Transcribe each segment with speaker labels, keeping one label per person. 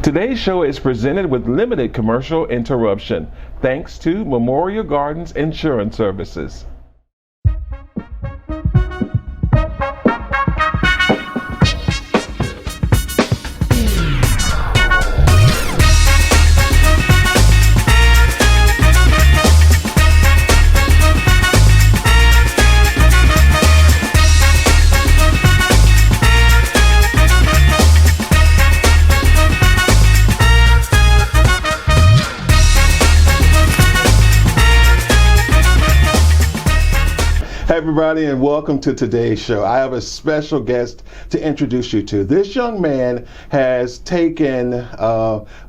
Speaker 1: Today's show is presented with limited commercial interruption, thanks to Memorial Gardens Insurance Services.
Speaker 2: Hey everybody, and welcome to today's show. I have a special guest to introduce you to. This young man has taken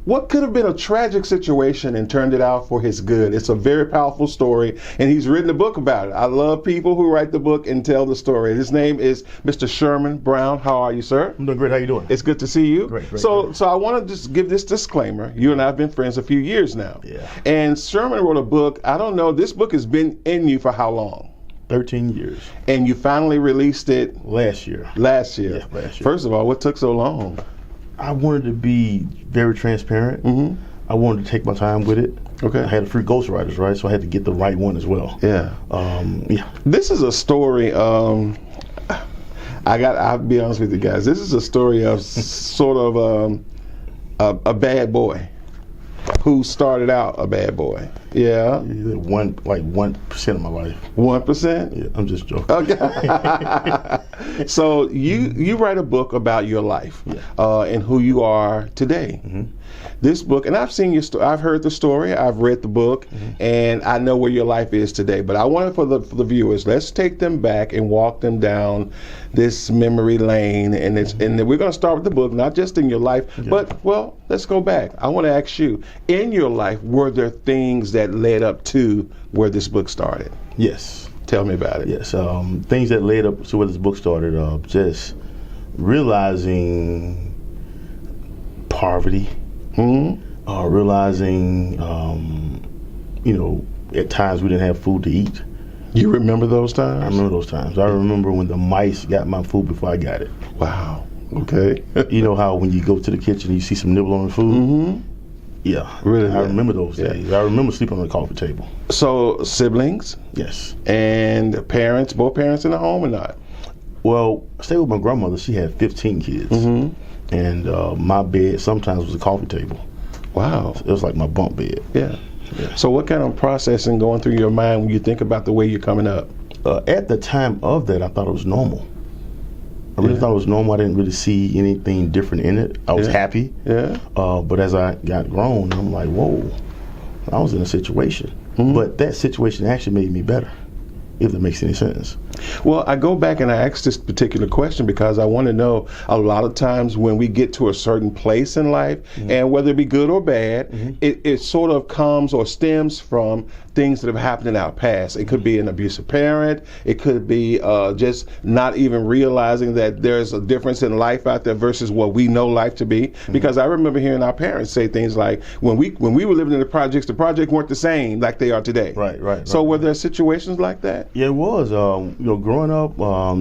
Speaker 2: what could have been a tragic situation and turned it out for his good. It's a very powerful story, and he's written a book about it. I love people who write the book and tell the story. His name is Mr. Sherman Brown. How are you, sir?
Speaker 3: I'm doing great. How you doing?
Speaker 2: It's good to see you.
Speaker 3: Great.
Speaker 2: So I want to just give this disclaimer. You and I have been friends a few years now.
Speaker 3: Yeah.
Speaker 2: And Sherman wrote a book. I don't know, this book has been in you for how long?
Speaker 3: 13 years.
Speaker 2: And you finally released it
Speaker 3: Last year.
Speaker 2: Yeah, last year. First of all, what took so long?
Speaker 3: I wanted to be very transparent.
Speaker 2: Mm-hmm.
Speaker 3: I wanted to take my time with it.
Speaker 2: Okay.
Speaker 3: I had a free ghostwriters, right? So I had to get the right one as well.
Speaker 2: Yeah.
Speaker 3: Yeah.
Speaker 2: This is a story. I'll be honest with you guys. This is a story of sort of a bad boy who started out a bad boy. Yeah.
Speaker 3: 1% of my life.
Speaker 2: 1%?
Speaker 3: Yeah, I'm just joking.
Speaker 2: Okay. So you write a book about your life, and who you are today.
Speaker 3: Mm-hmm.
Speaker 2: This book, and I've seen your story. I've heard the story. I've read the book, and I know where your life is today. But I wanted for the viewers, let's take them back and walk them down this memory lane. And we're going to start with the book, not just in your life, but let's go back. I want to ask you, in your life, were there things that led up to where this book started?
Speaker 3: Yes.
Speaker 2: Tell me about it.
Speaker 3: Yes. Things that led up to where this book started. Just realizing poverty.
Speaker 2: Mm-hmm.
Speaker 3: Realizing, at times we didn't have food to eat.
Speaker 2: You remember those times?
Speaker 3: I remember those times. I remember when the mice got my food before I got it.
Speaker 2: Wow. Okay.
Speaker 3: You know how when you go to the kitchen and you see some nibble on the food?
Speaker 2: Mm-hmm.
Speaker 3: Yeah.
Speaker 2: Really?
Speaker 3: I remember those days. I remember sleeping on the coffee table.
Speaker 2: So, siblings?
Speaker 3: Yes.
Speaker 2: And parents, both parents in the home or not?
Speaker 3: Well, I stayed with my grandmother. She had 15 kids.
Speaker 2: Mm-hmm.
Speaker 3: And my bed sometimes was a coffee table.
Speaker 2: Wow.
Speaker 3: It was like my bunk bed.
Speaker 2: Yeah. So what kind of processing going through your mind when you think about the way you're coming up?
Speaker 3: At the time of that, I thought it was normal. I really thought it was normal. I didn't really see anything different in it. I was happy.
Speaker 2: Yeah.
Speaker 3: But as I got grown, I'm like, whoa, I was in a situation.
Speaker 2: Mm-hmm.
Speaker 3: But that situation actually made me better, if that makes any sense.
Speaker 2: Well, I go back and I ask this particular question because I want to know, a lot of times when we get to a certain place in life, and whether it be good or bad, it sort of comes or stems from things that have happened in our past. It could be an abusive parent. It could be just not even realizing that there's a difference in life out there versus what we know life to be. Because I remember hearing our parents say things like, when we were living in the projects weren't the same like they are today.
Speaker 3: Right.
Speaker 2: So were there situations like that?
Speaker 3: Yeah, it was. Growing up, I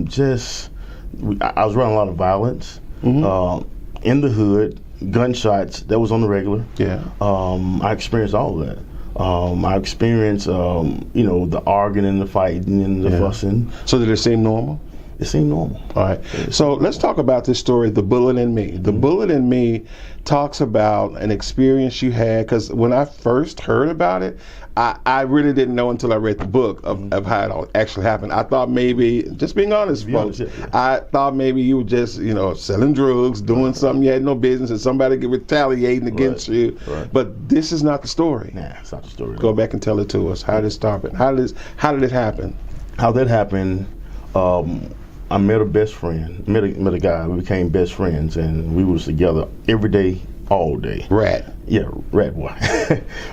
Speaker 3: was around a lot of violence in the hood, gunshots. That was on the regular.
Speaker 2: Yeah.
Speaker 3: I experienced all of that. I experienced, the arguing, the fighting, and the fussing.
Speaker 2: So did it seem normal?
Speaker 3: It seemed normal.
Speaker 2: All right. So let's talk about this story, The Bullet in Me. The Bullet in Me talks about an experience you had, because when I first heard about it, I really didn't know until I read the book of how it all actually happened. I thought maybe, just being honest, folks, I thought maybe you were just, selling drugs, doing something you had no business, and somebody retaliating against you.
Speaker 3: Right.
Speaker 2: But this is not the story.
Speaker 3: Nah, it's not the story.
Speaker 2: Go back and tell it to us. How did it start? How did it happen?
Speaker 3: How that happened, I met a best friend, met a guy. We became best friends, and we was together every day, all day.
Speaker 2: Rat.
Speaker 3: Yeah, rat boy.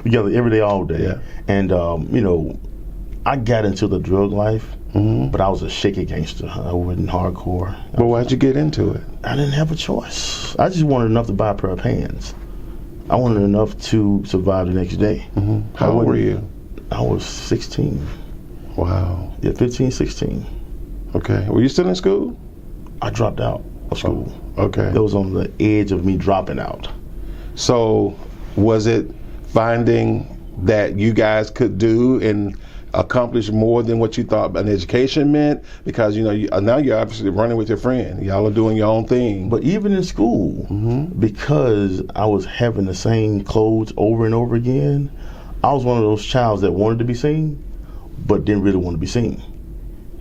Speaker 3: Together every day, all day.
Speaker 2: Yeah.
Speaker 3: And, I got into the drug life, but I was a shaky gangster. I wasn't hardcore.
Speaker 2: But why'd you get into it?
Speaker 3: I didn't have a choice. I just wanted enough to buy a pair of pants. I wanted enough to survive the next day.
Speaker 2: How old were you?
Speaker 3: I was 16.
Speaker 2: Wow.
Speaker 3: Yeah, 15, 16.
Speaker 2: Okay. Were you still in school?
Speaker 3: I dropped out of school.
Speaker 2: Okay.
Speaker 3: That was on the edge of me dropping out.
Speaker 2: So was it finding that you guys could do and accomplish more than what you thought an education meant? Because now you're obviously running with your friend. Y'all are doing your own thing.
Speaker 3: But even in school, because I was having the same clothes over and over again, I was one of those childs that wanted to be seen, but didn't really want to be seen.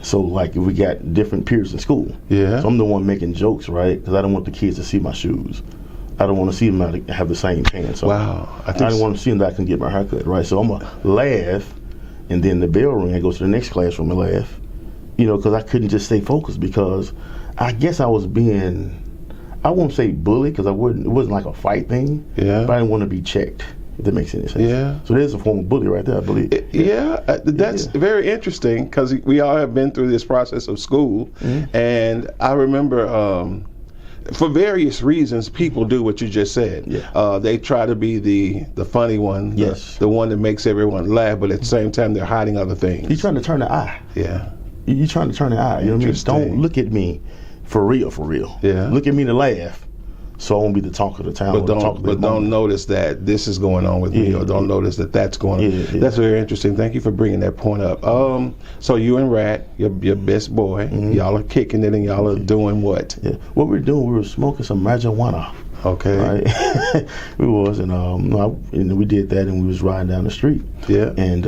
Speaker 3: So like if we got different periods in school, so I'm the one making jokes, right? Because I don't want the kids to see my shoes. I don't want to see them have the same pants on.
Speaker 2: Wow.
Speaker 3: I don't want to see them that I can get my hair cut, right? So I'm going to laugh, and then the bell ring, I go to the next classroom and laugh, because I couldn't just stay focused, because I guess I was being, I won't say bullied, because it wasn't like a fight thing, but I didn't want to be checked, if that makes any sense.
Speaker 2: Yeah.
Speaker 3: So there's a form of bully right there, I believe.
Speaker 2: That's very interesting, because we all have been through this process of school, and I remember for various reasons, people do what you just said. They try to be the funny one, the one that makes everyone laugh, but at the same time, they're hiding other things.
Speaker 3: You're trying to turn the eye. You're trying to turn the eye. You know what I mean? Don't look at me for real. Look at me to laugh, so I won't be the talk of the town. But
Speaker 2: don't notice that this is going on with me, or don't notice that that's going on. That's very interesting. Thank you for bringing that point up. So you and Rat, your best boy, y'all are kicking it, and y'all are doing what?
Speaker 3: What we're doing, we were smoking some marijuana.
Speaker 2: Okay.
Speaker 3: Right? We was, and we did that, and we was riding down the street. And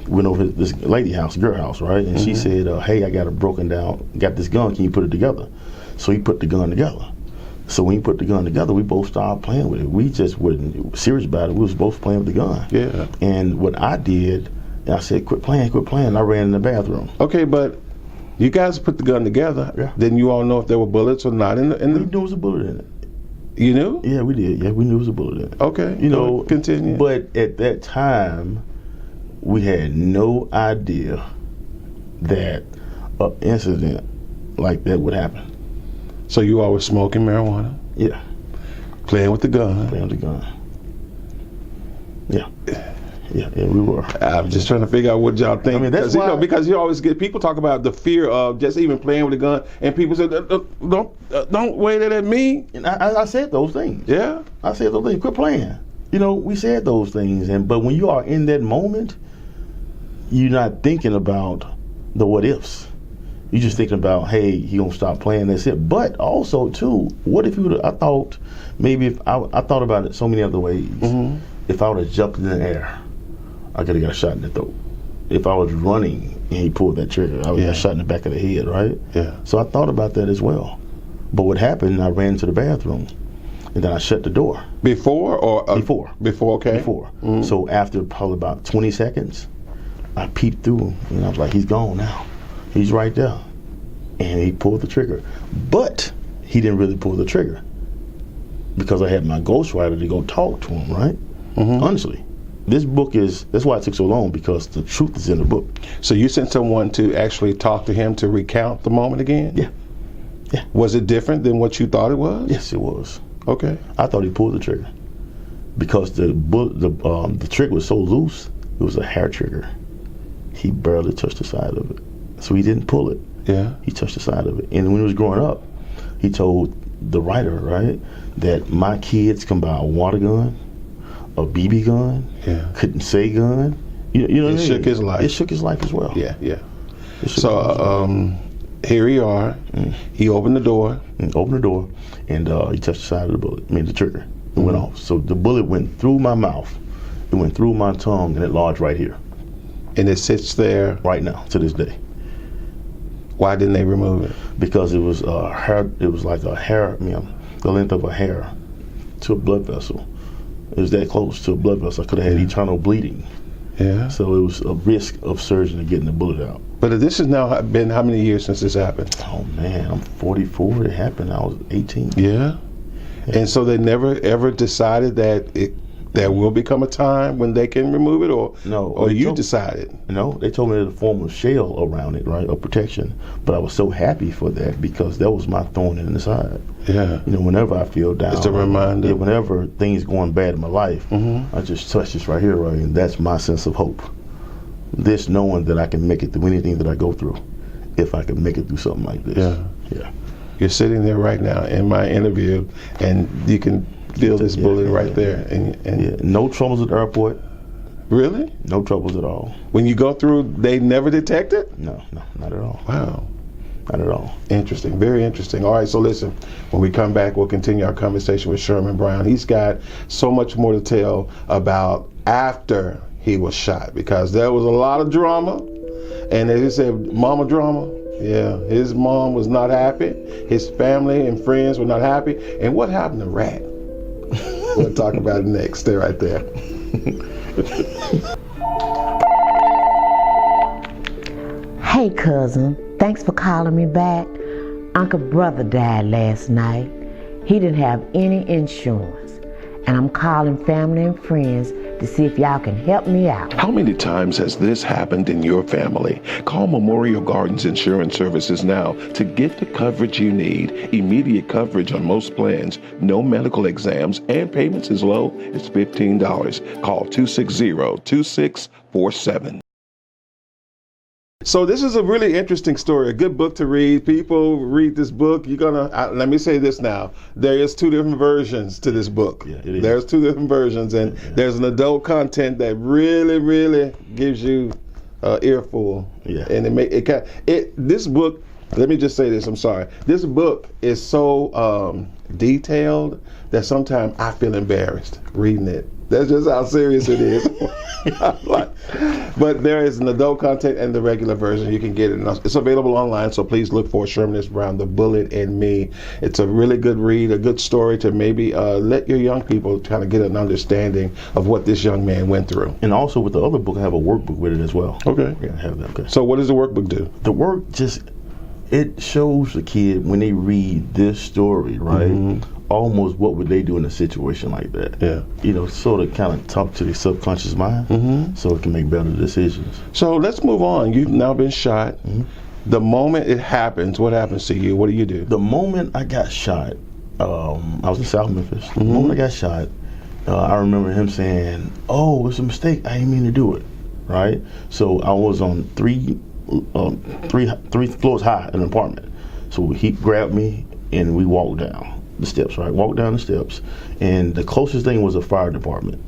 Speaker 3: went over to this lady house, girl house, right? And she said, hey, I got this gun, can you put it together? So he put the gun together. So when he put the gun together, we both started playing with it. We just wasn't serious about it. We was both playing with the gun. And what I did, I said, quit playing. I ran in the bathroom.
Speaker 2: Okay, but you guys put the gun together. Didn't you all know if there were bullets or not in the?
Speaker 3: We knew there was a bullet in it.
Speaker 2: You knew?
Speaker 3: Yeah, we did. Yeah, we knew there was a bullet in it.
Speaker 2: Okay. Continue.
Speaker 3: But at that time, we had no idea that an incident like that would happen.
Speaker 2: So you all were smoking marijuana?
Speaker 3: Yeah.
Speaker 2: Playing with the gun?
Speaker 3: Playing with the gun. Yeah. Yeah, we were.
Speaker 2: I'm just trying to figure out what y'all think.
Speaker 3: I mean, that's why,
Speaker 2: because you always get people talk about the fear of just even playing with a gun, and people say, "Don't wave it at me."
Speaker 3: And I said those things.
Speaker 2: Yeah,
Speaker 3: I said those things. Quit playing. We said those things, but when you are in that moment, you're not thinking about the what ifs. You're just thinking about, hey, he gonna stop playing. That's it. But also too, what if you would? I thought maybe if I thought about it so many other ways. If I would have jumped in the air, I could have got a shot in the throat. If I was running and he pulled that trigger, I would have got shot in the back of the head, right?
Speaker 2: Yeah.
Speaker 3: So I thought about that as well. But what happened, I ran to the bathroom, and then I shut the door.
Speaker 2: Before or?
Speaker 3: Before.
Speaker 2: Before, okay.
Speaker 3: Before. So after probably about 20 seconds, I peeped through him, and I was like, he's gone now. He's right there. And he pulled the trigger. But he didn't really pull the trigger, because I had my ghostwriter to go talk to him, right? Honestly. This book that's why it took so long, because the truth is in the book.
Speaker 2: So you sent someone to actually talk to him to recount the moment again?
Speaker 3: Yeah.
Speaker 2: Was it different than what you thought it was?
Speaker 3: Yes, it was.
Speaker 2: Okay.
Speaker 3: I thought he pulled the trigger, because the trigger was so loose, it was a hair trigger. He barely touched the side of it. So he didn't pull it.
Speaker 2: Yeah.
Speaker 3: He touched the side of it. And when he was growing up, he told the writer, right, that my kids can buy a water gun, a BB gun, couldn't say gun. You know what I mean?
Speaker 2: It shook his life.
Speaker 3: It shook his life as well.
Speaker 2: Yeah. So here we are. He opened the door.
Speaker 3: And he touched the side of the bullet. The trigger. It went off. So the bullet went through my mouth. It went through my tongue, and it lodged right here.
Speaker 2: And it sits there
Speaker 3: right now to this day.
Speaker 2: Why didn't they remove it?
Speaker 3: Because it was hair. It was like a hair. The length of a hair to a blood vessel. It was that close to a blood vessel. I could have had eternal bleeding.
Speaker 2: Yeah.
Speaker 3: So it was a risk of surgeon to getting the bullet out.
Speaker 2: But this has now been how many years since this happened?
Speaker 3: Oh man, I'm 44. It happened. I was 18.
Speaker 2: Yeah. And so they never ever decided that there will become a time when they can remove it, or
Speaker 3: no?
Speaker 2: Or you decided?
Speaker 3: No, they told me there's a form of shell around it, right, of protection. But I was so happy for that, because that was my thorn in the side.
Speaker 2: Yeah.
Speaker 3: Whenever I feel down,
Speaker 2: it's a reminder.
Speaker 3: Yeah, whenever things going bad in my life, I just touch this right here, right, and that's my sense of hope. This knowing that I can make it through anything that I go through, if I can make it through something like this.
Speaker 2: Yeah. You're sitting there right now in my interview, and you can feel this bullet right there. And
Speaker 3: no troubles at the airport.
Speaker 2: Really?
Speaker 3: No troubles at all.
Speaker 2: When you go through, they never detect it?
Speaker 3: No, not at all.
Speaker 2: Wow.
Speaker 3: Not at all.
Speaker 2: Interesting, very interesting. All right, so listen, when we come back, we'll continue our conversation with Sherman Brown. He's got so much more to tell about after he was shot, because there was a lot of drama, and as he said, mama drama. Yeah, his mom was not happy. His family and friends were not happy. And what happened to Rat? We'll talk about it next. Stay right there.
Speaker 4: Hey, cousin. Thanks for calling me back. Uncle Brother died last night. He didn't have any insurance. And I'm calling family and friends to see if y'all can help me out.
Speaker 1: How many times has this happened in your family? Call Memorial Gardens Insurance Services now to get the coverage you need. Immediate coverage on most plans, no medical exams, and payments as low as $15. Call 260-2647.
Speaker 2: So this is a really interesting story, a good book to read. People read this book. You're gonna let me say this now. There is 2 different versions to this book.
Speaker 3: Yeah, it is.
Speaker 2: There's 2 different versions, and there's an adult content that really gives you earful.
Speaker 3: Yeah.
Speaker 2: And this book. Let me just say this. I'm sorry. This book is so detailed that sometimes I feel embarrassed reading it. That's just how serious it is. But there is an adult content and the regular version. You can get it. It's available online, so please look for Sherman S. Brown, The Bullet in Me. It's a really good read, a good story to maybe let your young people kind of get an understanding of what this young man went through.
Speaker 3: And also with the other book, I have a workbook with it as well.
Speaker 2: Okay.
Speaker 3: Yeah, I have that. Okay.
Speaker 2: So what does the workbook do?
Speaker 3: The work it shows the kid when they read this story, right? Almost what would they do in a situation like that?
Speaker 2: Yeah.
Speaker 3: Sort of kind of talk to the subconscious mind so it can make better decisions.
Speaker 2: So let's move on. You've now been shot. The moment it happens, what happens to you? What do you do?
Speaker 3: The moment I got shot, I was in South Memphis. The moment I got shot, I remember him saying, "Oh, it's a mistake. I didn't mean to do it." Right? So I was on three floors high in an apartment. So he grabbed me and we walked down the steps, right? Walked down the steps, and the closest thing was a fire department.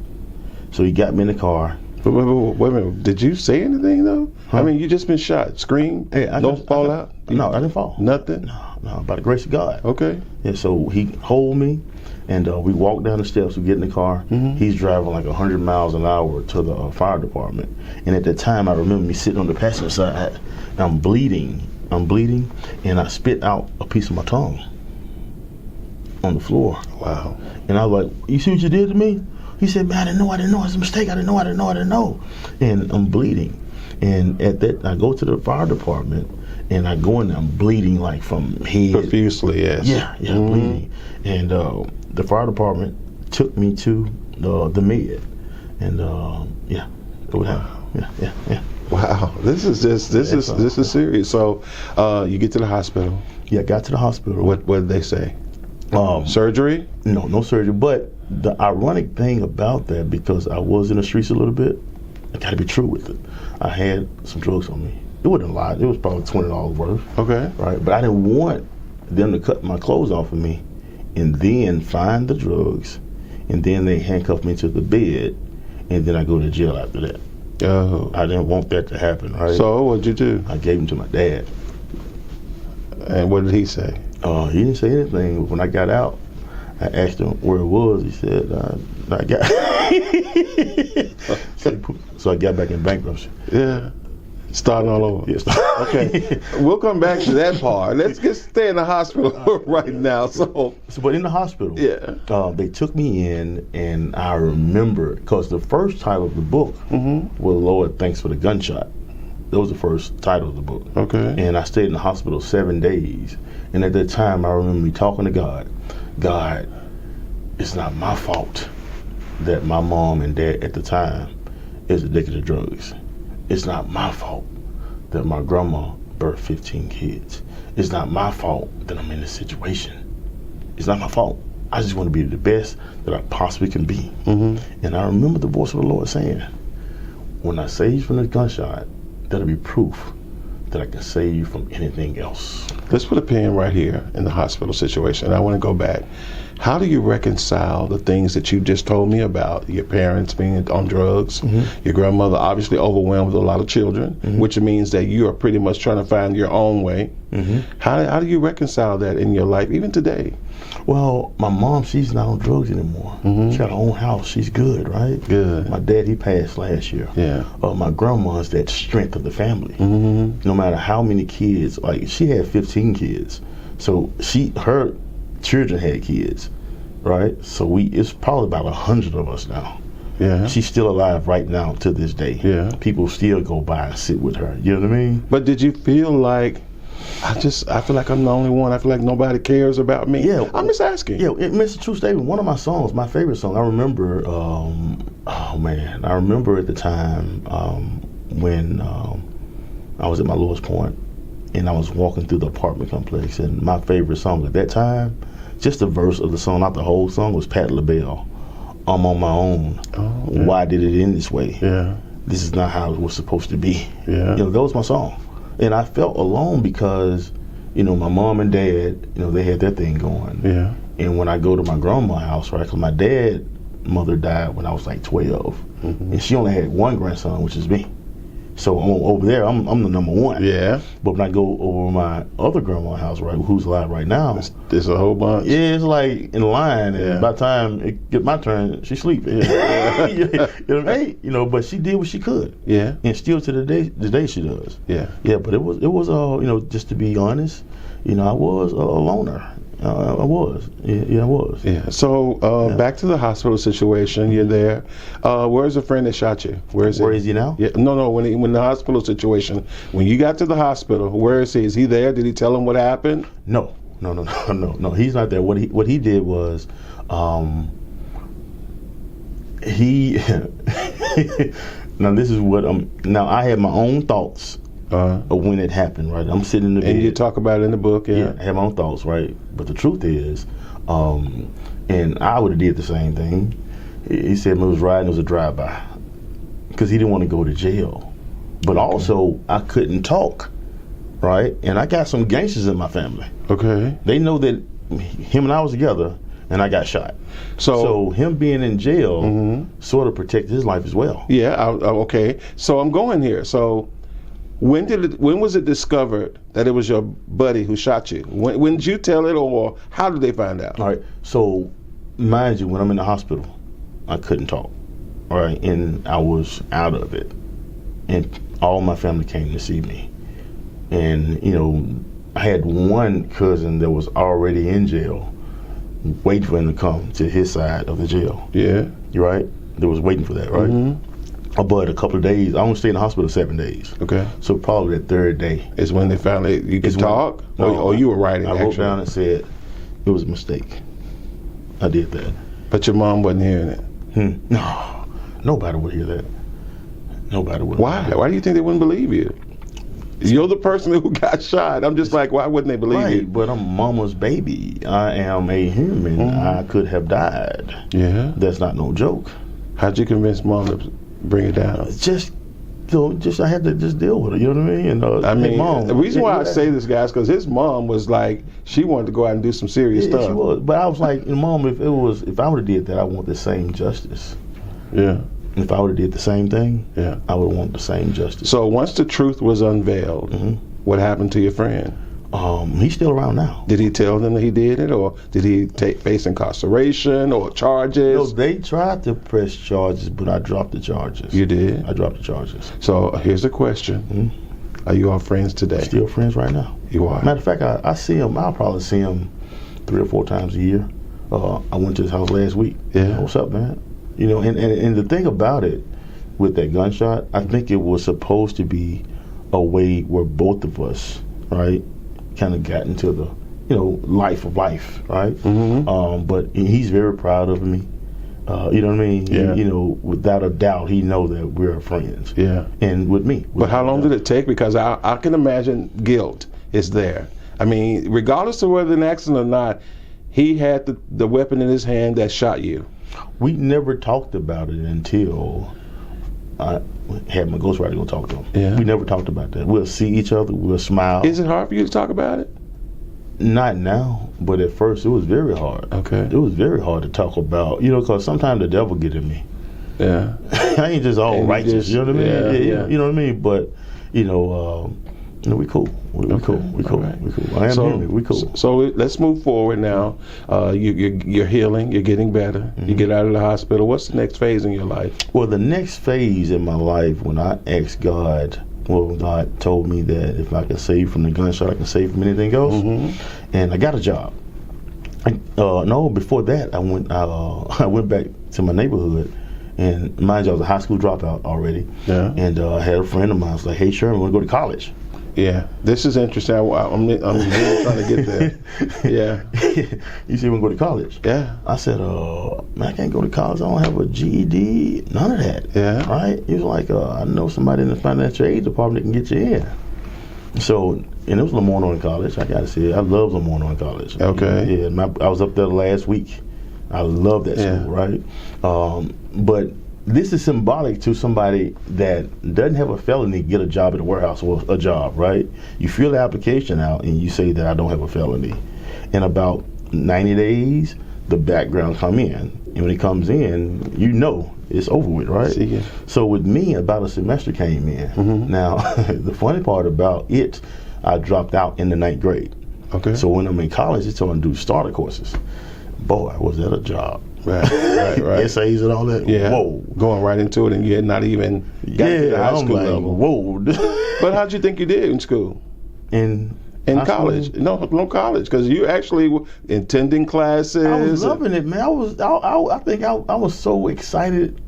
Speaker 3: So he got me in the car.
Speaker 2: Wait a minute. Did you say anything though? Huh? I mean, you just been shot. Scream?
Speaker 3: Hey,
Speaker 2: Don't fall out?
Speaker 3: No, I didn't fall.
Speaker 2: Nothing?
Speaker 3: No, by the grace of God.
Speaker 2: Okay.
Speaker 3: Yeah, so he hold me, and we walk down the steps. We get in the car. He's driving like 100 miles an hour to the fire department. And at the time, I remember me sitting on the passenger side. I'm bleeding, and I spit out a piece of my tongue on the floor.
Speaker 2: Wow.
Speaker 3: And I was like, "You see what you did to me?" He said, "Man, I didn't know. It's a mistake. I didn't know." And I'm bleeding. And at that, I go to the fire department, and I go in there, I'm bleeding like from head.
Speaker 2: Profusely, yes.
Speaker 3: Yeah, bleeding. And the fire department took me to the med. And it would happen. Yeah.
Speaker 2: Wow, this is serious. So, you get to the hospital.
Speaker 3: Yeah, I got to the hospital.
Speaker 2: What did they say? Surgery?
Speaker 3: No surgery. But the ironic thing about that, because I was in the streets a little bit, I got to be true with it. I had some drugs on me. It wasn't a lot. It was probably $20 worth.
Speaker 2: Okay.
Speaker 3: Right, but I didn't want them to cut my clothes off of me, and then find the drugs, and then they handcuff me to the bed, and then I go to jail after that.
Speaker 2: Oh.
Speaker 3: I didn't want that to happen, right?
Speaker 2: So what'd you do?
Speaker 3: I gave them to my dad.
Speaker 2: And what did he say?
Speaker 3: He didn't say anything. When I got out, I asked him where it was. He said, I got. So I got back in bankruptcy.
Speaker 2: Yeah. Starting all over.
Speaker 3: Yes.
Speaker 2: Okay. We'll come back to that part. Let's just stay in the hospital right now.
Speaker 3: But in the hospital, they took me in, and I remember, because the first title of the book was "Lord, Thanks for the Gunshot." That was the first title of the book.
Speaker 2: Okay.
Speaker 3: And I stayed in the hospital 7 days. And at that time, I remember me talking to God. God, it's not my fault that my mom and dad at the time is addicted to drugs. It's not my fault that my grandma birthed 15 kids. It's not my fault that I'm in this situation. It's not my fault. I just want to be the best that I possibly can be. And I remember the voice of the Lord saying, when I save from the gunshot, that'll be proof that I can save you from anything else.
Speaker 2: Let's put a pin right here in the hospital situation. I want to go back. How do you reconcile the things that you just told me about? Your parents being on drugs, your grandmother obviously overwhelmed with a lot of children, which means that you are pretty much trying to find your own way. How do you reconcile that in your life, even today?
Speaker 3: Well, my mom, she's not on drugs anymore. She got her own house. She's good, right?
Speaker 2: Good.
Speaker 3: My dad, he passed last year.
Speaker 2: Yeah.
Speaker 3: My grandma's that strength of the family. No matter how many kids, like she had 15 kids. So her children had kids, right? So it's probably about 100 of us now.
Speaker 2: Yeah.
Speaker 3: She's still alive right now to this day. Yeah. People still go by and sit with her. You know what I mean?
Speaker 2: But did you feel like, I feel like I'm the only one. I feel like nobody cares about me.
Speaker 3: Yeah.
Speaker 2: I'm just asking.
Speaker 3: Yeah, it's a true statement. One of my songs, my favorite song, I remember, I remember at the time when I was at my lowest point and I was walking through the apartment complex, and my favorite song at that time, just a verse of the song, not the whole song, was Patti LaBelle. I'm on my own. Oh, yeah. Why did it end this way? Yeah. This is not how it was supposed to be. Yeah. That was my song. And I felt alone because, my mom and dad, they had their thing going. Yeah. And when I go to my grandma's house, right, because my mother died when I was like 12. And she only had one grandson, which is me. So over there, I'm the number one. Yeah. But when I go over my other grandma's house, right, who's alive right now,
Speaker 2: there's a whole bunch.
Speaker 3: Yeah, it's like in line, and by the time it get my turn, she's sleeping. Yeah. You know what I mean? But she did what she could. Yeah. And still to the day she does. Yeah. Yeah, but it was just to be honest, I was a loner. I was. Yeah, I was.
Speaker 2: Yeah. So back to the hospital situation. You're there. Where's the friend that shot you? Where is
Speaker 3: he now?
Speaker 2: Yeah. No. When the hospital situation, when you got to the hospital, where is he? Is he there? Did he tell him what happened?
Speaker 3: No. He's not there. What he did was, he. Now this is what Now I had my own thoughts. Of when it happened, right? I'm sitting in the bed.
Speaker 2: And you talk about it in the book, yeah.
Speaker 3: I have my own thoughts, right? But the truth is, and I would have did the same thing. He said it was riding, it was a drive-by. Because he didn't want to go to jail. But also, I couldn't talk, right? And I got some gangsters in my family. Okay. They know that him and I was together, and I got shot. So him being in jail sort of protected his life as well.
Speaker 2: Yeah, okay. So I'm going here. So when was it discovered that it was your buddy who shot you? When did you tell it, or how did they find out?
Speaker 3: All right. So mind you, when I'm in the hospital, I couldn't talk. All right, and I was out of it, and all my family came to see me, and I had one cousin that was already in jail, waiting for him to come to his side of the jail. Yeah. You're right. They was waiting for that, right? But a couple of days, I only stayed in the hospital 7 days. Okay. So probably the third day
Speaker 2: is when they found it. You could talk, or you were writing.
Speaker 3: I wrote down and said it was a mistake. I did that.
Speaker 2: But your mom wasn't hearing it.
Speaker 3: No, nobody would hear that. Nobody would.
Speaker 2: Why? Why do you think they wouldn't believe you? You're the person who got shot. I'm just like, why wouldn't they believe you?
Speaker 3: But I'm mama's baby. I am a human. I could have died. Yeah. That's not no joke.
Speaker 2: How'd you convince mom to bring it down?
Speaker 3: I had to just deal with it. You know what I mean? And,
Speaker 2: Mom, the reason why I say this, guys, because his mom was like, she wanted to go out and do some serious stuff.
Speaker 3: She was, but I was like, Mom, if I would have did that, I want the same justice. Yeah. If I would have did the same thing, I would want the same justice.
Speaker 2: So once the truth was unveiled, what happened to your friend?
Speaker 3: He's still around now.
Speaker 2: Did he tell them that he did it, or did he face incarceration or charges?
Speaker 3: No, they tried to press charges, but I dropped the charges.
Speaker 2: You did?
Speaker 3: I dropped the charges.
Speaker 2: So here's the question. Are you all friends today?
Speaker 3: Still friends right now.
Speaker 2: You are?
Speaker 3: Matter of fact, I see him. I'll probably see him 3 or 4 times a year. I went to his house last week. Yeah. What's up, man? And the thing about it, with that gunshot, I think it was supposed to be a way where both of us, right, kind of got into the, life of life, right? But he's very proud of me. You know what I mean? Yeah. Without a doubt, he know that we're friends. Yeah. And with me.
Speaker 2: But how long did it take? Because I can imagine guilt is there. I mean, regardless of whether an accident or not, he had the weapon in his hand that shot you.
Speaker 3: We never talked about it until I had my ghostwriter go talk to him.
Speaker 2: Yeah.
Speaker 3: We never talked about that. We'll see each other. We'll smile.
Speaker 2: Is it hard for you to talk about it?
Speaker 3: Not now, but at first it was very hard.
Speaker 2: Okay.
Speaker 3: It was very hard to talk about, because sometimes the devil get in me.
Speaker 2: Yeah.
Speaker 3: I ain't just all
Speaker 2: And
Speaker 3: righteous, you know what I mean?
Speaker 2: Yeah.
Speaker 3: You know what I mean? But, we cool. We cool. We cool.
Speaker 2: Right.
Speaker 3: We cool. I am human. We cool.
Speaker 2: So let's move forward now. You're healing. You're getting better.
Speaker 3: Mm-hmm.
Speaker 2: You get out of the hospital. What's the next phase in your life?
Speaker 3: Well, the next phase in my life, when I asked God, God told me that if I could save from the gunshot, I can save from anything else.
Speaker 2: Mm-hmm.
Speaker 3: And I got a job. No, before that, I went back to my neighborhood. And mind you, I was a high school dropout already.
Speaker 2: Yeah.
Speaker 3: And I had a friend of mine. I was like, hey, Sherman, I want to go to college.
Speaker 2: Yeah, this is interesting. I'm really trying to get there. Yeah.
Speaker 3: You said, you want to go to college?
Speaker 2: Yeah.
Speaker 3: I said, man, I can't go to college. I don't have a GED. None of that.
Speaker 2: Yeah.
Speaker 3: Right? He was like, I know somebody in the financial aid department that can get you in. So, and it was Lamar Northern College. I got to say, I love Lamar Northern College.
Speaker 2: Okay.
Speaker 3: Yeah, I was up there last week. I love that school, right? But this is symbolic to somebody that doesn't have a felony get a job at a warehouse or a job, right? You fill the application out and you say that I don't have a felony. In about 90 days, the background come in. And when it comes in, it's over with, right?
Speaker 2: See ya.
Speaker 3: So with me, about a semester came in.
Speaker 2: Mm-hmm.
Speaker 3: Now, the funny part about it, I dropped out in the 9th grade.
Speaker 2: Okay.
Speaker 3: So when I'm in college, it's on to do starter courses. Boy, was that a job.
Speaker 2: Right.
Speaker 3: Essays and all that.
Speaker 2: Yeah.
Speaker 3: Whoa.
Speaker 2: Going right into it, and you had not even got to the high
Speaker 3: I'm
Speaker 2: school
Speaker 3: like,
Speaker 2: level.
Speaker 3: whoa.
Speaker 2: But how'd you think you did in school?
Speaker 3: In
Speaker 2: In college? No college, because you actually were attending classes.
Speaker 3: I was loving it, man. I think I was so excited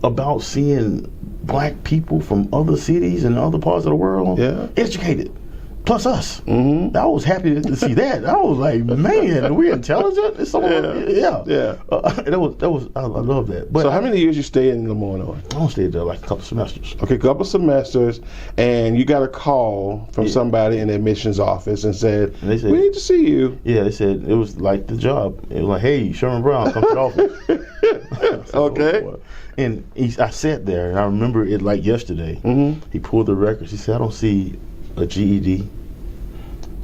Speaker 3: about seeing black people from other cities and other parts of the world educated. Plus us.
Speaker 2: Mm-hmm.
Speaker 3: I was happy to see that. I was like, man, are we intelligent? It's so, yeah. I love that. But
Speaker 2: So how many years you stayed in Lamar North?
Speaker 3: I only stayed there like a couple semesters.
Speaker 2: Okay, couple semesters, and you got a call from somebody in the admissions office and said,
Speaker 3: And they said,
Speaker 2: we need to see you.
Speaker 3: Yeah, they said it was like the job. It was like, hey, Sherman Brown, come to the office.
Speaker 2: Okay.
Speaker 3: Oh, and I sat there, and I remember it like yesterday.
Speaker 2: Mm-hmm.
Speaker 3: He pulled the records. He said, I don't see a GED.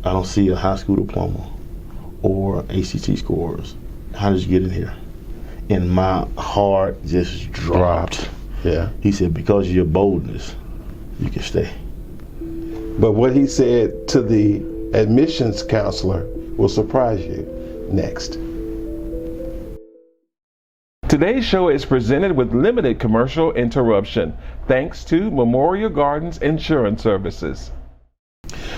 Speaker 3: I don't see a high school diploma or ACT scores. How did you get in here? And my heart just dropped.
Speaker 2: Yeah.
Speaker 3: He said, because of your boldness, you can stay.
Speaker 2: But what he said to the admissions counselor will surprise you. Next. Today's show is presented with limited commercial interruption, thanks to Memorial Gardens Insurance Services.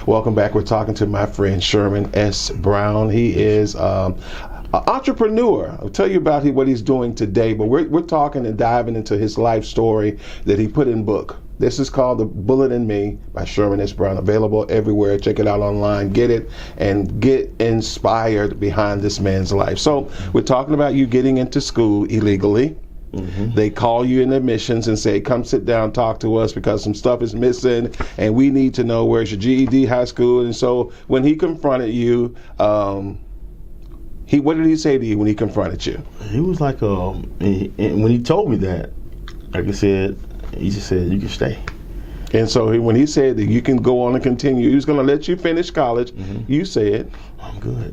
Speaker 2: Welcome back. We're talking to my friend Sherman S. Brown. He is an entrepreneur. I'll tell you about what he's doing today, but we're talking and diving into his life story that he put in book. This is called The Bullet in Me by Sherman S. Brown. Available everywhere. Check it out online. Get it and get inspired behind this man's life. So we're talking about you getting into school illegally. Mm-hmm. They call you in admissions and say, come sit down, talk to us because some stuff is missing and we need to know where's your GED, high school. And so when he confronted you, what did he say to you when he confronted you?
Speaker 3: He was like, and when he told me that, like I said, he just said, you can stay.
Speaker 2: And so when he said that you can go on and continue, he was going to let you finish college, you said,
Speaker 3: I'm good.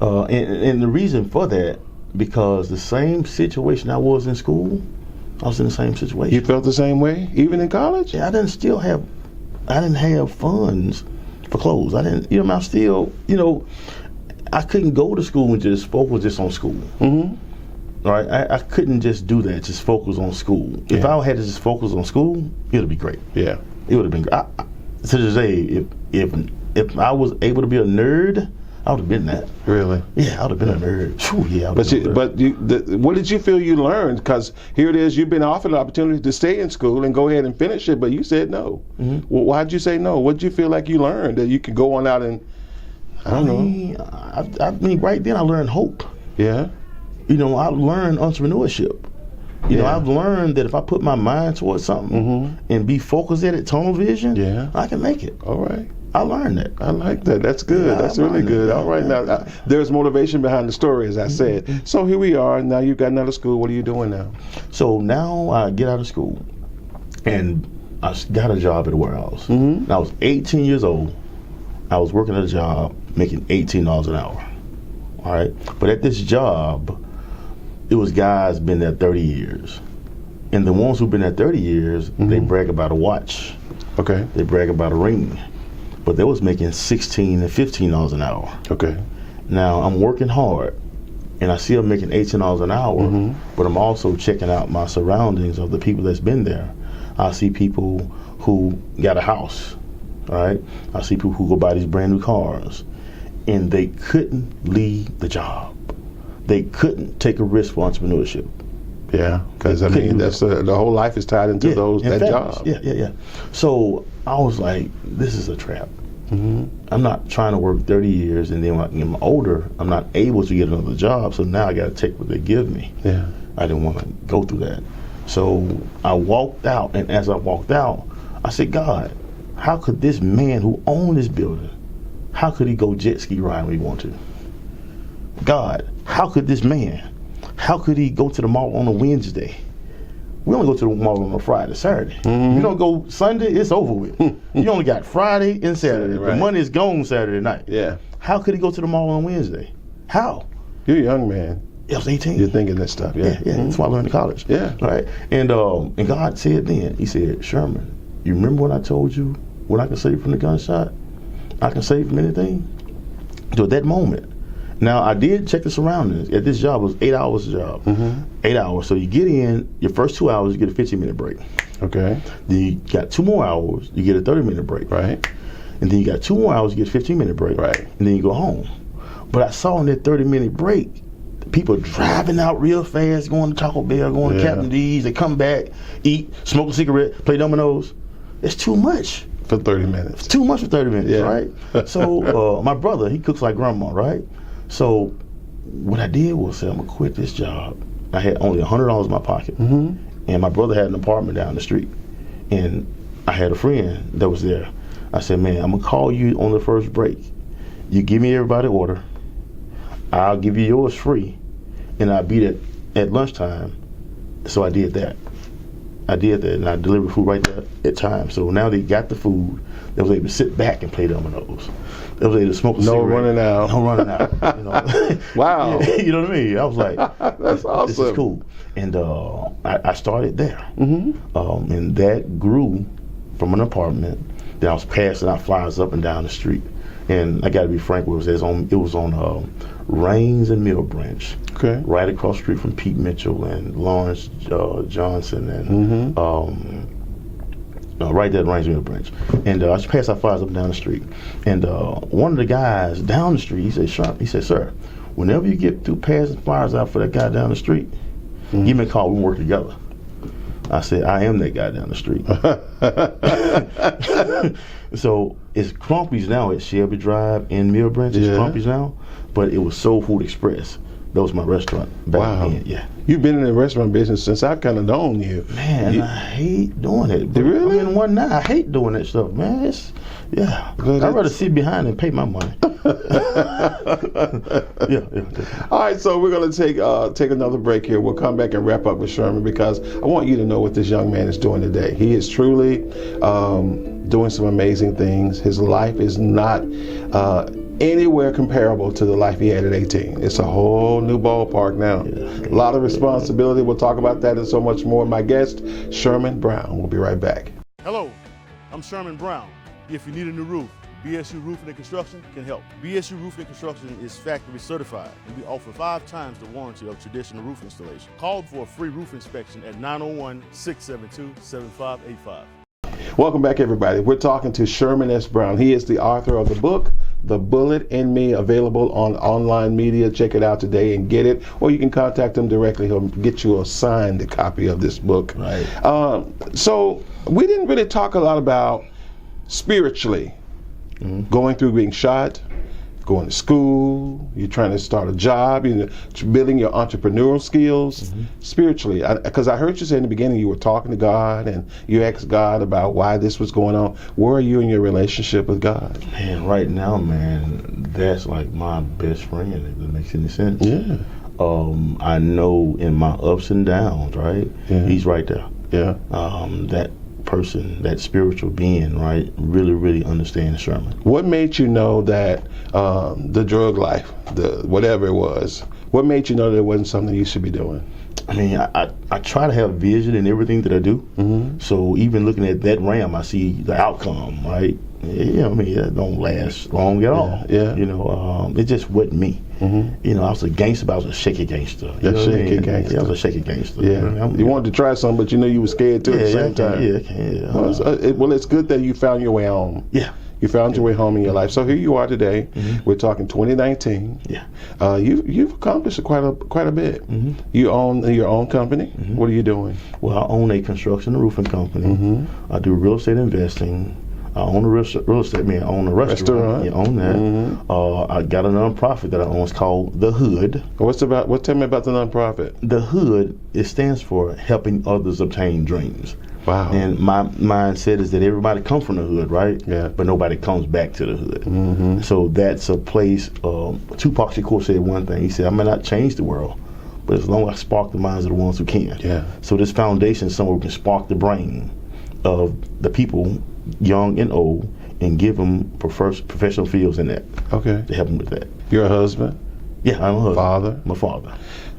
Speaker 3: And the reason for that, because the same situation I was in school, I was in the same situation.
Speaker 2: You felt the same way, even in college?
Speaker 3: Yeah, I didn't have funds for clothes. I couldn't go to school and just focus just on school. Mm-hmm. All right, I couldn't just do that, just focus on school. Yeah. If I had to just focus on school, it would be great. Yeah, it would have been great. To this day, if I was able to be a nerd, I would have been that.
Speaker 2: Really?
Speaker 3: Yeah, I would have been a nerd. Whew, yeah,
Speaker 2: what did you feel you learned? Because here it is, you've been offered the opportunity to stay in school and go ahead and finish it, but you said no. Mm-hmm. Well, why'd you say no? What did you feel like you learned that you could go on out and, I mean,
Speaker 3: right then I learned hope.
Speaker 2: Yeah.
Speaker 3: I learned entrepreneurship. I've learned that if I put my mind towards something and be focused at it, tunnel vision, I can make it.
Speaker 2: All right.
Speaker 3: I learned that.
Speaker 2: I like that. That's good. Yeah, that's really good. All right. Now, there's motivation behind the story, as I said. So here we are. Now you've got another school. What are you doing now?
Speaker 3: So now I get out of school. and I got a job at a warehouse. And I was 18 years old. I was working at a job making $18 an hour. All right, but at this job, it was guys been there 30 years, and the ones who've been there 30 years, they brag about a watch.
Speaker 2: Okay.
Speaker 3: They brag about a ring, but they was making $16 and $15 an hour.
Speaker 2: Okay.
Speaker 3: Now I'm working hard, and I see I'm making $18 an hour, but I'm also checking out my surroundings of the people that's been there. I see people who got a house, all right? I see people who go buy these brand new cars, and they couldn't leave the job. They couldn't take a risk for entrepreneurship.
Speaker 2: Yeah, because I mean, that's the whole life is tied into that job.
Speaker 3: Yeah. So I was like, this is a trap. I'm not trying to work 30 years, and then when I'm older, I'm not able to get another job, so now I got to take what they give me.
Speaker 2: Yeah.
Speaker 3: I didn't want to go through that. So I walked out, and as I walked out, I said, God, how could this man who owned this building, how could he go jet ski riding when he wanted to? God, how could this man, how could he go to the mall on a Wednesday? We only go to the mall on a Friday, Saturday. You don't go Sunday, it's over with. You only got Friday and Saturday.
Speaker 2: Right.
Speaker 3: The money is gone Saturday night.
Speaker 2: Yeah.
Speaker 3: How could he go to the mall on Wednesday? How?
Speaker 2: You're a young man.
Speaker 3: I was 18.
Speaker 2: You're thinking this stuff. Yeah.
Speaker 3: Yeah. That's why I went to college.
Speaker 2: Yeah.
Speaker 3: All right. And God said then, he said, Sherman, you remember when I told you when I can save from the gunshot? I can save from anything? So at that moment, now I did check the surroundings. At this job, it was 8 hours a job. 8 hours. So you get in, your first 2 hours, you get a 15-minute break.
Speaker 2: Okay.
Speaker 3: Then you got 2 more hours, you get a 30-minute break.
Speaker 2: Right.
Speaker 3: And then you got 2 more hours, you get a 15-minute break.
Speaker 2: Right.
Speaker 3: And then you go home. But I saw in that 30-minute break, people driving out real fast, going to Taco Bell, going to Captain D's. They come back, eat, smoke a cigarette, play dominoes. It's too much.
Speaker 2: For 30 minutes.
Speaker 3: It's too much for 30 minutes, right? So my brother, he cooks like grandma, right? So what I did was say, I'm going to quit this job. I had only $100 in my pocket. And my brother had an apartment down the street. And I had a friend that was there. I said, man, I'm going to call you on the first break. You give me everybody order. I'll give you yours free. And I'll be there at lunchtime. So I did that. And I delivered food right there at time. So now they got the food. They was able to sit back and play dominoes. They was able to smoke a cigarette.
Speaker 2: Running out.
Speaker 3: No running out. You know?
Speaker 2: Wow.
Speaker 3: You know what I mean? I was like,
Speaker 2: that's awesome.
Speaker 3: This is cool. And I started there. And that grew from an apartment. Then I was passing out flyers up and down the street. And I got to be frank with you, it was on Rains and Mill Branch.
Speaker 2: Okay.
Speaker 3: Right across the street from Pete Mitchell and Lawrence Johnson and right there at Rains and Mill Branch. And I just passed out flyers up and down the street. And one of the guys down the street, he said, sir, whenever you get through passing flyers out for that guy down the street, give me a call, we work together. I said, I am that guy down the street. So it's Crumpy's now at Shelby Drive in Mill Branch. It's Crumpy's now, but it was Soul Food Express. That was my restaurant back then. Yeah.
Speaker 2: You've been in the restaurant business since I've kind of known you.
Speaker 3: Man, I hate doing it.
Speaker 2: Really?
Speaker 3: I'm in one now. I hate doing that stuff, man. I'd rather sit behind and pay my money. Yeah.
Speaker 2: All right, so we're going to take another break here. We'll come back and wrap up with Sherman because I want you to know what this young man is doing today. He is truly doing some amazing things. His life is not anywhere comparable to the life he had at 18. It's a whole new ballpark now. A lot of responsibility. We'll talk about that and so much more. My guest, Sherman Brown. We'll be right back.
Speaker 5: Hello, I'm Sherman Brown. If you need a new roof, BSU Roofing and Construction can help. BSU Roofing and Construction is factory certified, and we offer 5 times the warranty of traditional roof installation. Call for a free roof inspection at 901-672-7585.
Speaker 2: Welcome back, everybody. We're talking to Sherman S. Brown. He is the author of the book, The Bullet in Me, available on online media. Check it out today and get it. Or you can contact him directly. He'll get you a signed copy of this book.
Speaker 3: Right.
Speaker 2: So we didn't really talk a lot about spiritually, going through being shot, going to school, you're trying to start a job, you're building your entrepreneurial skills spiritually. Because I heard you say in the beginning you were talking to God and you asked God about why this was going on. Where are you in your relationship with God?
Speaker 3: Man, right now, man, that's like my best friend, if that makes any sense.
Speaker 2: Yeah.
Speaker 3: I know in my ups and downs, right?
Speaker 2: Yeah.
Speaker 3: He's right there.
Speaker 2: Yeah.
Speaker 3: That person, that spiritual being, right, really understands Sherman.
Speaker 2: What made you know that the drug life, whatever it was, what made you know that it wasn't something you should be doing?
Speaker 3: I mean, I try to have vision in everything that I do.
Speaker 2: Mm-hmm.
Speaker 3: So even looking at that realm, I see the outcome, right? You know, I mean, that don't last long at all.
Speaker 2: Yeah.
Speaker 3: You know, it just wasn't me.
Speaker 2: Mm-hmm.
Speaker 3: You know, I was a gangster, but I was a shaky gangster. You know what I mean?
Speaker 2: Gangster.
Speaker 3: Yeah, I was a shaky gangster.
Speaker 2: Yeah.
Speaker 3: You know what I mean?
Speaker 2: You wanted to try something, but you knew you were scared too at the same time.
Speaker 3: Yeah.
Speaker 2: Well, it's good that you found your way home.
Speaker 3: Yeah.
Speaker 2: You found your way home in your life. So here you are today.
Speaker 3: Mm-hmm.
Speaker 2: We're talking 2019.
Speaker 3: Yeah.
Speaker 2: You've accomplished quite a bit.
Speaker 3: Mm-hmm.
Speaker 2: You own your own company.
Speaker 3: Mm-hmm.
Speaker 2: What are you doing?
Speaker 3: Well, I own a construction and roofing company.
Speaker 2: Mm-hmm.
Speaker 3: I do real estate investing. I own a real estate. I mean, I own a restaurant. You own that.
Speaker 2: Mm-hmm.
Speaker 3: I got a nonprofit that I own. It's called The Hood.
Speaker 2: Tell me about the nonprofit.
Speaker 3: The Hood, it stands for helping others obtain dreams.
Speaker 2: Wow.
Speaker 3: And my mindset is that everybody comes from the hood, right?
Speaker 2: Yeah.
Speaker 3: But nobody comes back to the hood.
Speaker 2: Mm-hmm.
Speaker 3: So that's a place. Tupac Shakur said one thing. He said, "I may not change the world, but as long as I spark the minds of the ones who can."
Speaker 2: Yeah.
Speaker 3: So this foundation is somewhere we can spark the brain of the people, young and old, and give them professional fields in that.
Speaker 2: Okay.
Speaker 3: To help them with that.
Speaker 2: You're a husband?
Speaker 3: Yeah, I'm a husband.
Speaker 2: Father?
Speaker 3: I'm a father.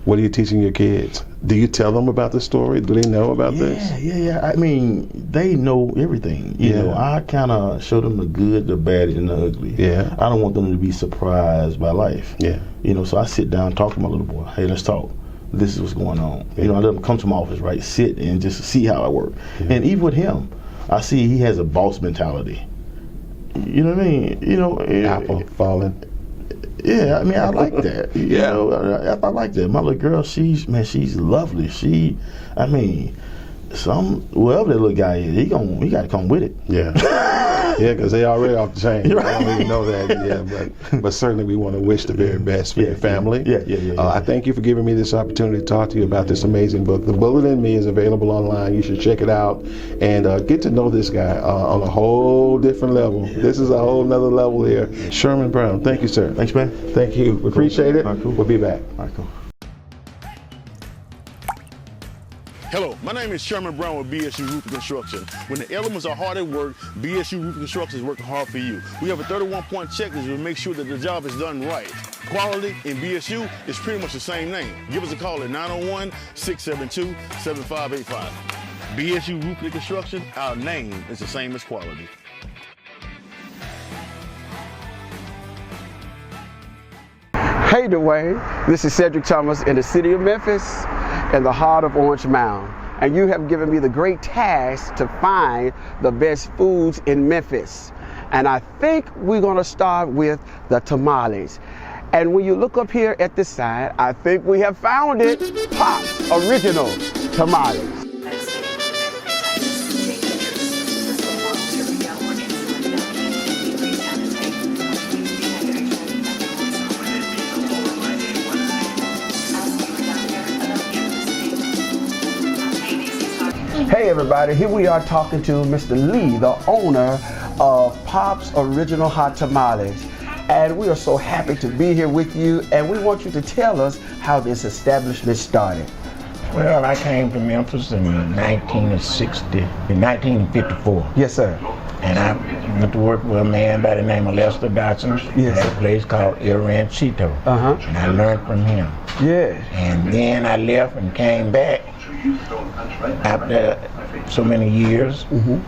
Speaker 2: What are you teaching your kids? Do you tell them about the story? Do they know about this?
Speaker 3: Yeah. I mean, they know everything. You know, I kind of show them the good, the bad, and the ugly.
Speaker 2: Yeah.
Speaker 3: I don't want them to be surprised by life.
Speaker 2: Yeah.
Speaker 3: You know, so I sit down and talk to my little boy. Hey, let's talk. This is what's going on. You know, I let him come to my office, right? Sit and just see how I work. Yeah. And even with him, I see he has a boss mentality. You know what I mean? You know,
Speaker 2: Apple falling.
Speaker 3: Yeah, I mean, I like that. You know, I like that. My little girl, she's lovely. Whoever that little guy is, he got to come with it.
Speaker 2: Yeah. Yeah, because they already off the chain. Right. I don't even know that. Yeah, but certainly we want to wish the very best for your family.
Speaker 3: Yeah.
Speaker 2: I thank you for giving me this opportunity to talk to you about this amazing book. The Bullet in Me is available online. You should check it out and get to know this guy on a whole different level. Yeah. This is a whole nother level here. Sherman Brown, thank you, sir.
Speaker 3: Thanks, man.
Speaker 2: Thank you. We appreciate it.
Speaker 3: All right, cool.
Speaker 2: We'll be back.
Speaker 3: All right, cool.
Speaker 5: Hello, my name is Sherman Brown with BSU Roofing Construction. When the elements are hard at work, BSU Roofing Construction is working hard for you. We have a 31-point checklist to make sure that the job is done right. Quality in BSU is pretty much the same name. Give us a call at 901-672-7585. BSU Roofing Construction, our name is the same as quality.
Speaker 6: Hey Dewayne, this is Cedric Thomas in the city of Memphis, in the heart of Orange Mound. And you have given me the great task to find the best foods in Memphis. And I think we're gonna start with the tamales. And when you look up here at this side, I think we have found it, Pop's Original Tamales. Hey everybody, here we are talking to Mr. Lee, the owner of Pop's Original Hot Tamales. And we are so happy to be here with you, and we want you to tell us how this establishment started.
Speaker 7: Well, I came to Memphis in 1954.
Speaker 6: Yes, sir.
Speaker 7: And I went to work with a man by the name of Lester Dotson
Speaker 6: Yes.
Speaker 7: at a place called El Ranchito.
Speaker 6: Uh-huh.
Speaker 7: And I learned from him.
Speaker 6: Yeah.
Speaker 7: And then I left and came back after so many years,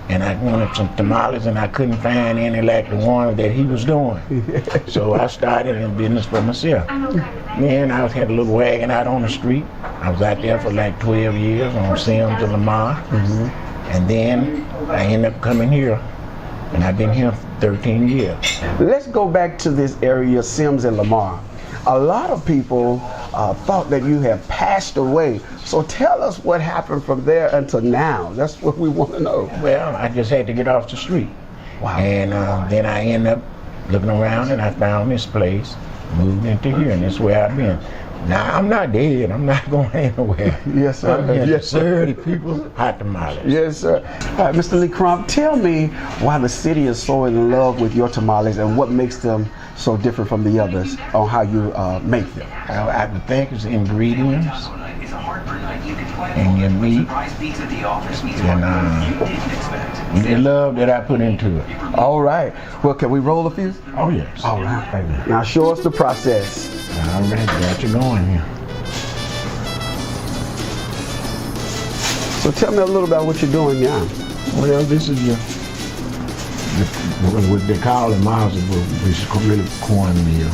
Speaker 7: and I wanted some tamales, and I couldn't find any like the one that he was doing. So I started in business for myself. Then I had a little wagon out on the street. I was out there for like 12 years on Sims and Lamar. And then I ended up coming here, and I've been here for 13 years.
Speaker 6: Let's go back to this area, Sims and Lamar. A lot of people thought that you have passed away. So tell us what happened from there until now. That's what we want to know.
Speaker 7: Well, I just had to get off the street.
Speaker 6: Wow.
Speaker 7: And then I ended up looking around, and I found this place, moved into here, and that's where I've been. Now, I'm not dead. I'm not going anywhere.
Speaker 6: Yes, sir.
Speaker 7: I'm here to
Speaker 6: Yes, sir.
Speaker 7: serve the people hot tamales.
Speaker 6: Yes, sir. All right, Mr. Lee Crump, tell me why the city is so in love with your tamales and what makes them so different from the others on how you make them.
Speaker 7: I think it's ingredients, and your meat, and the love that I put into it.
Speaker 6: All right. Well, can we roll a few?
Speaker 7: Oh yes.
Speaker 6: All right. Now show us the process.
Speaker 7: All right, got you going here.
Speaker 6: So tell me a little about what you're doing now.
Speaker 7: Well, this is what they call it miles of this is really cornmeal.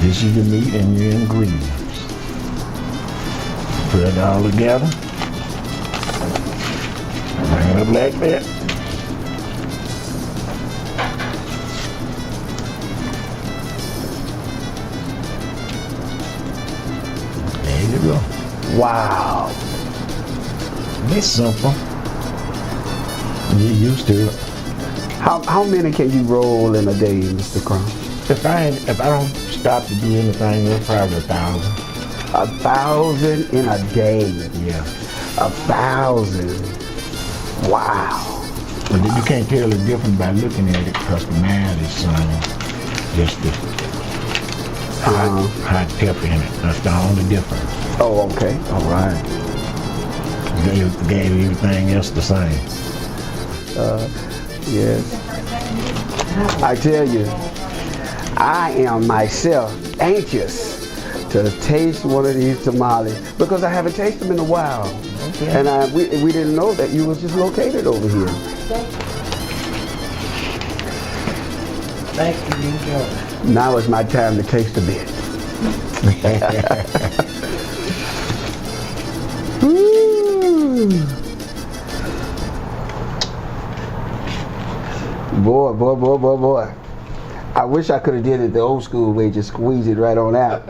Speaker 7: This is your meat and your ingredients. Put it all together. Bring it up like that. There you go.
Speaker 6: Wow.
Speaker 7: It's simple. You're used to it.
Speaker 6: How many can you roll in a day, Mr. Crumb?
Speaker 7: If I don't stop to do anything, it's probably 1,000.
Speaker 6: 1,000 in a day.
Speaker 7: Yeah.
Speaker 6: 1,000. Wow.
Speaker 7: But you can't tell the difference by looking at it because the math is just the hot pepper in it. That's the only difference.
Speaker 6: Oh, okay. All right.
Speaker 7: Gave everything else the same.
Speaker 6: Yes. I tell you, I am myself anxious to taste one of these tamales because I haven't tasted them in a while. Okay. And we didn't know that you was just located over here.
Speaker 7: Thank you, enjoy.
Speaker 6: Now is my time to taste a bit. Woo. Boy. I wish I could have did it the old school way, just squeeze it right on out.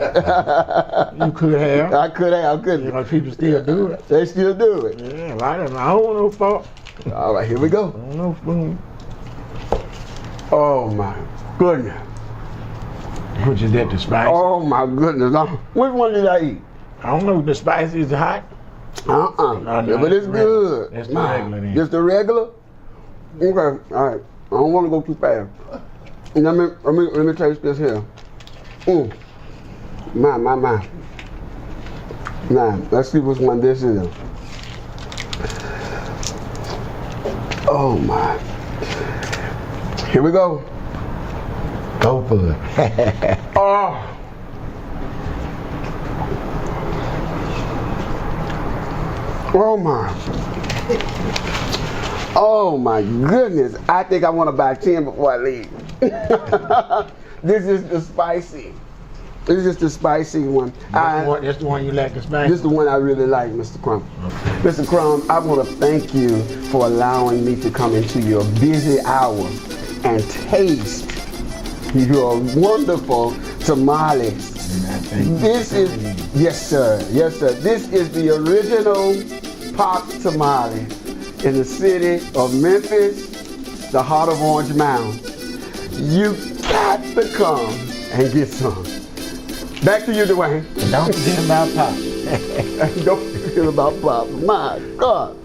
Speaker 7: You could have.
Speaker 6: I couldn't.
Speaker 7: You know, people still do it.
Speaker 6: They still do it.
Speaker 7: Yeah, a lot of them. I don't want no fault.
Speaker 6: All right, here we go.
Speaker 7: I don't know spoon.
Speaker 6: Oh my goodness.
Speaker 7: Which is that, the spice?
Speaker 6: Oh my goodness. Which one did I eat?
Speaker 7: I don't know if the spice is hot.
Speaker 6: No, but it's good.
Speaker 7: That's the regular then.
Speaker 6: Just the regular? Okay, all right. I don't want to go too fast. Let me taste this here. My. Now, let's see which one this is. Oh my. Here we go.
Speaker 7: Go for it.
Speaker 6: Oh. Oh my. Oh my goodness. I think I want to buy 10 before I leave. This is the spicy. This is the spicy one.
Speaker 7: That's the one you like, the spicy?
Speaker 6: This is the one I really like, Mr. Crumb. Okay. Mr. Crumb, I want to thank you for allowing me to come into your busy hour and taste your wonderful tamales. This is, yes sir. This is the original pop tamale in the city of Memphis, the heart of Orange Mound. You got to come and get some. Back to you, Dewayne.
Speaker 7: Don't forget about pop.
Speaker 6: Don't forget about pop. My God.